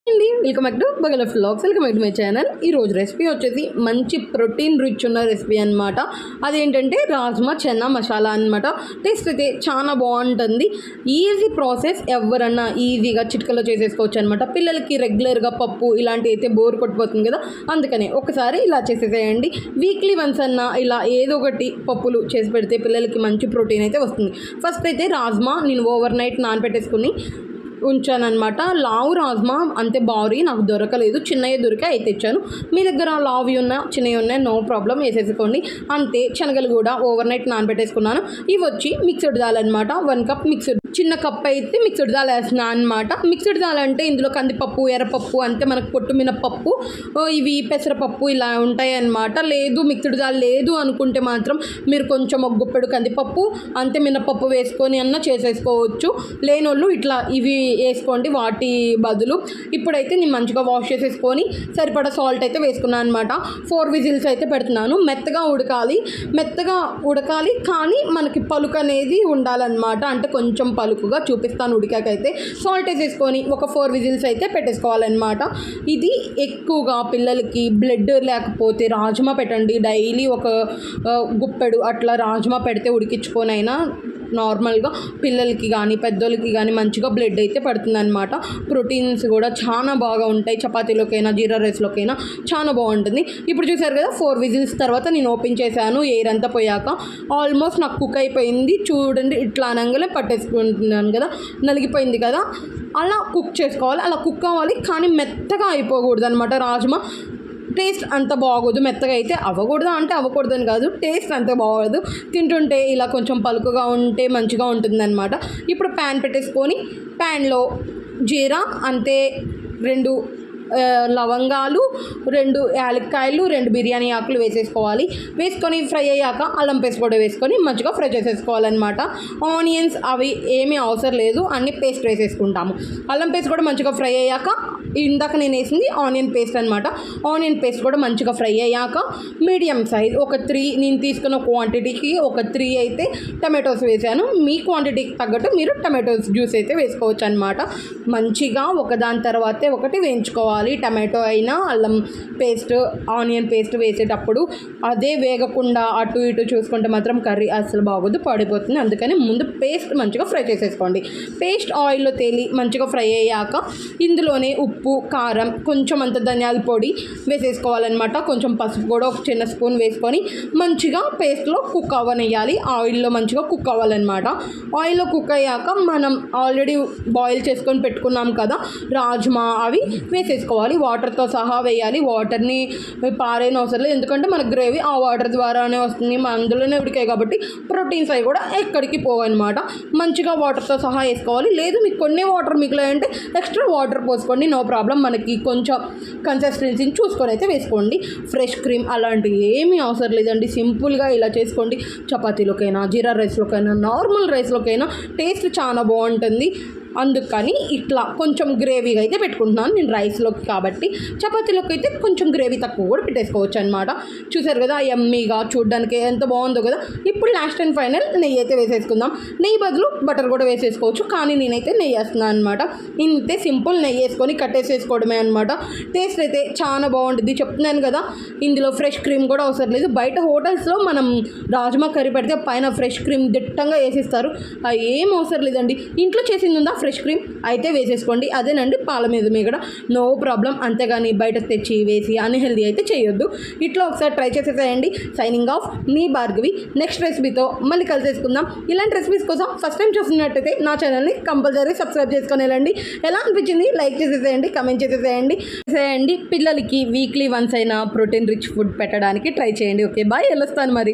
అండి welcome back to Bagala vlogs. Welcome back to my channel. ఈరోజు recipe వచ్చేసి మంచి ప్రోటీన్ రిచ్ ఉన్న రెసిపీ అనమాట. అదేంటంటే రాజ్మా చెన్నా మసాలా అనమాట. టేస్ట్ అయితే చాలా బాగుంటుంది. ఈజీ ప్రాసెస్, ఎవరన్నా ఈజీగా చిటికలో చేసేసుకోవచ్చు అనమాట. పిల్లలకి రెగ్యులర్గా పప్పు ఇలాంటివి అయితే బోర్ కొట్టిపోతుంది కదా, అందుకనే ఒకసారి ఇలా చేసేసేయండి. వీక్లీ వన్స్ అన్నా ఇలా ఏదో ఒకటి పప్పులు చేసి పెడితే పిల్లలకి మంచి ప్రోటీన్ అయితే వస్తుంది. ఫస్ట్ అయితే రాజ్మా నేను ఓవర్ నైట్ నానబెట్టేసుకుని ఉంచానమాట. లావు రాజ్మా అంతే బారీ నాకు దొరకలేదు, చిన్నవి దొరికే అయితే ఇచ్చాను. మీ దగ్గర లావు ఉన్న చిన్నవి ఉన్నాయి, నో ప్రాబ్లం, వేసేసుకోండి. అంతే. శనగలు కూడా ఓవర్ నైట్ నానబెట్టేసుకున్నాను. ఇవి వచ్చి మిక్స్డ్ దాల్ అనమాట. 1 కప్ మిక్స్డ్, చిన్న కప్ అయితే మిక్స్డ్ దాల్ వేసిన అనమాట. మిక్స్డ్ దాల్ అంటే ఇందులో కందిపప్పు, ఎర్రపప్పు, అంతే మనకు పొట్టు మినపప్పు, ఇవి పెసరపప్పు ఇలా ఉంటాయి అన్నమాట. లేదు మిక్స్డ్ దాల్ లేదు అనుకుంటే మాత్రం మీరు కొంచెం ఒక గుప్పెడు కందిపప్పు అంతే మినపప్పు వేసుకొని అన్న చేసేసుకోవచ్చు. లేనోళ్ళు ఇట్లా ఇవి వేసుకోండి వాటి బదులు. ఇప్పుడైతే నేను మంచిగా వాష్ చేసేసుకొని సరిపడా సాల్ట్ అయితే వేసుకున్నాను అనమాట. 4 విజిల్స్ అయితే పెడుతున్నాను. మెత్తగా ఉడకాలి కానీ మనకి పలుకు అనేది ఉండాలన్నమాట. అంటే కొంచెం పలుకుగా చూపిస్తాను ఉడికాకైతే. సాల్ట్ వేసేసుకొని ఒక 4 విజిల్స్ అయితే పెట్టేసుకోవాలన్నమాట. ఇది ఎక్కువగా పిల్లలకి బ్లడ్ లేకపోతే రాజ్మా పెట్టండి. డైలీ ఒక గుప్పెడు అట్లా రాజ్మా పెడితే ఉడికించుకొని అయినా నార్మల్గా పిల్లలకి కానీ పెద్దోళ్ళకి కానీ మంచిగా బ్లడ్ అయితే పడుతుందన్నమాట. ప్రోటీన్స్ కూడా చాలా బాగా ఉంటాయి. చపాతీలోకైనా జీరా రైస్లోకైనా చాలా బాగుంటుంది. ఇప్పుడు చూసారు కదా 4 విజిల్స్ తర్వాత నేను ఓపెన్ చేశాను. ఎయిర్ అంతా పోయాక ఆల్మోస్ట్ నాకు కుక్ అయిపోయింది. చూడండి ఇట్లా అనగానే పట్టేసుకుంటున్నాను కదా, నలిగిపోయింది కదా. అలా కుక్ చేసుకోవాలి. అలా కుక్ అవ్వాలి కానీ మెత్తగా అయిపోకూడదు అనమాట. రాజ్మా టేస్ట్ అంత బాగోదు. మెత్తగా అయితే అవ్వకూడదని కాదు, టేస్ట్ అంత బాగోదు. తింటుంటే ఇలా కొంచెం పలుకుగా ఉంటే మంచిగా ఉంటుందన్నమాట. ఇప్పుడు ప్యాన్ పెట్టేసుకొని ప్యాన్లో జీరా అంతే, 2 లవంగాలు, 2 యాలక్కాయలు, 2 బిర్యానీ ఆకులు వేసేసుకోవాలి. వేసుకొని ఫ్రై అయ్యాక అల్లం పేస్ట్ కూడా వేసుకొని మంచిగా ఫ్రై చేసేసుకోవాలన్నమాట. ఆనియన్స్ అవి ఏమీ అవసరం లేదు, అన్ని పేస్ట్ వేసేసుకుంటాము. అల్లం పేస్ట్ కూడా మంచిగా ఫ్రై అయ్యాక ఇందాక నేను వేసింది ఆనియన్ పేస్ట్ అనమాట. ఆనియన్ పేస్ట్ కూడా మంచిగా ఫ్రై అయ్యాక మీడియం సైజ్ ఒక 3, నేను తీసుకున్న క్వాంటిటీకి ఒక 3 అయితే టమాటోస్ వేసాను. మీ క్వాంటిటీకి తగ్గట్టు మీరు టమాటోస్ జ్యూస్ అయితే వేసుకోవచ్చు అనమాట. మంచిగా ఒకదాని తర్వాతే ఒకటి వేయించుకోవాలి. టమాటో అయినా అల్లం పేస్ట్, ఆనియన్ పేస్ట్ వేసేటప్పుడు అదే వేగకుండా అటు ఇటు చూసుకుంటే మాత్రం కర్రీ అసలు బాగోదు, పడిపోతుంది. అందుకని ముందు పేస్ట్ మంచిగా ఫ్రై చేసేసుకోండి. పేస్ట్ ఆయిల్లో తేలి మంచిగా ఫ్రై అయ్యాక ఇందులోనే ఉప్పు, కారం, కొంచెం అంత ధనియాల పొడి వేసేసుకోవాలన్నమాట. కొంచెం పసుపు కూడా ఒక చిన్న స్పూన్ వేసుకొని మంచిగా పేస్ట్లో కుక్ అవ్వనియాలి. ఆయిల్లో మంచిగా కుక్ అవ్వాలన్నమాట. ఆయిల్లో కుక్ అయ్యాక మనం ఆల్రెడీ బాయిల్ చేసుకొని పెట్టుకున్నాం కదా రాజ్మా, అవి వేసేసుకోవాలి. వాటర్తో సహా వేయాలి. వాటర్ని పారేన అవసరం లేదు, ఎందుకంటే మన గ్రేవీ ఆ వాటర్ ద్వారానే వస్తుంది. అందులోనే ఉడికాయి కాబట్టి ప్రోటీన్స్ అవి కూడా ఎక్కడికి పోవన్నమాట. మంచిగా వాటర్తో సహా వేసుకోవాలి. లేదు మీకు కొన్ని వాటర్ మిగిలాయంటే ఎక్స్ట్రా వాటర్ పోసుకోండి, నో ప్రాబ్లం. మనకి కొంచెం కన్సిస్టెన్సీని చూసుకొని అయితే వేసుకోండి. ఫ్రెష్ క్రీమ్ అలాంటివి ఏమీ అవసరం లేదండి. సింపుల్గా ఇలా చేసుకోండి. చపాతీలోకైనా, జీరా రైస్లోకైనా, నార్మల్ రైస్లోకైనా టేస్ట్ చాలా బాగుంటుంది. అందుకని ఇట్లా కొంచెం గ్రేవీగా అయితే పెట్టుకుంటున్నాను నేను రైస్లోకి. కాబట్టి చపాతీలోకి అయితే కొంచెం గ్రేవీ తక్కువ కూడా పెట్టేసుకోవచ్చు అనమాట. చూసారు కదా యమ్మీగా, చూడడానికి ఎంత బాగుందో కదా. ఇప్పుడు లాస్ట్ అండ్ ఫైనల్ నెయ్యి అయితే వేసేసుకుందాం. నెయ్యి బదులు బటర్ కూడా వేసేసుకోవచ్చు, కానీ నేనైతే నెయ్యి వేస్తున్నాను అనమాట. ఇంతే సింపుల్. నెయ్యి వేసుకొని కట్టేసేసుకోవడమే అనమాట. టేస్ట్ అయితే చాలా బాగుంటుంది. చెప్తున్నాను కదా, ఇందులో ఫ్రెష్ క్రీమ్ కూడా అవసరం లేదు. బయట హోటల్స్లో మనం రాజ్మా కర్రీ పెడితే పైన ఫ్రెష్ క్రీమ్ దిట్టంగా వేసిస్తారు. అవి ఏం అవసరం లేదండి. ఇంట్లో చేసింది ఉందా ఫ్రెష్ క్రీమ్ అయితే వేసేసుకోండి. అదేనండి పాల మీద మీగడ, నో ప్రాబ్లం. అంతేగాని బయట తెచ్చి వేసి అన్హెల్దీ అయితే చేయొద్దు. ఇట్లా ఒకసారి ట్రై చేసేసేయండి. సైనింగ్ ఆఫ్, మీ భార్గవి. నెక్స్ట్ రెసిపీతో మళ్ళీ కలిసేసుకుందాం. ఇలాంటి రెసిపీస్ కోసం ఫస్ట్ టైం చూస్తున్నట్టయితే నా ఛానల్ని కంపల్సరీ సబ్స్క్రైబ్ చేసుకొని వెళ్ళండి. ఎలా అనిపించింది లైక్ చేసేసేయండి, కమెంట్ చేసేసేయండి. పిల్లలకి వీక్లీ వన్స్ అయినా ప్రోటీన్ రిచ్ ఫుడ్ పెట్టడానికి ట్రై చేయండి. ఓకే బాయ్, వెళ్ళొస్తాను మరి.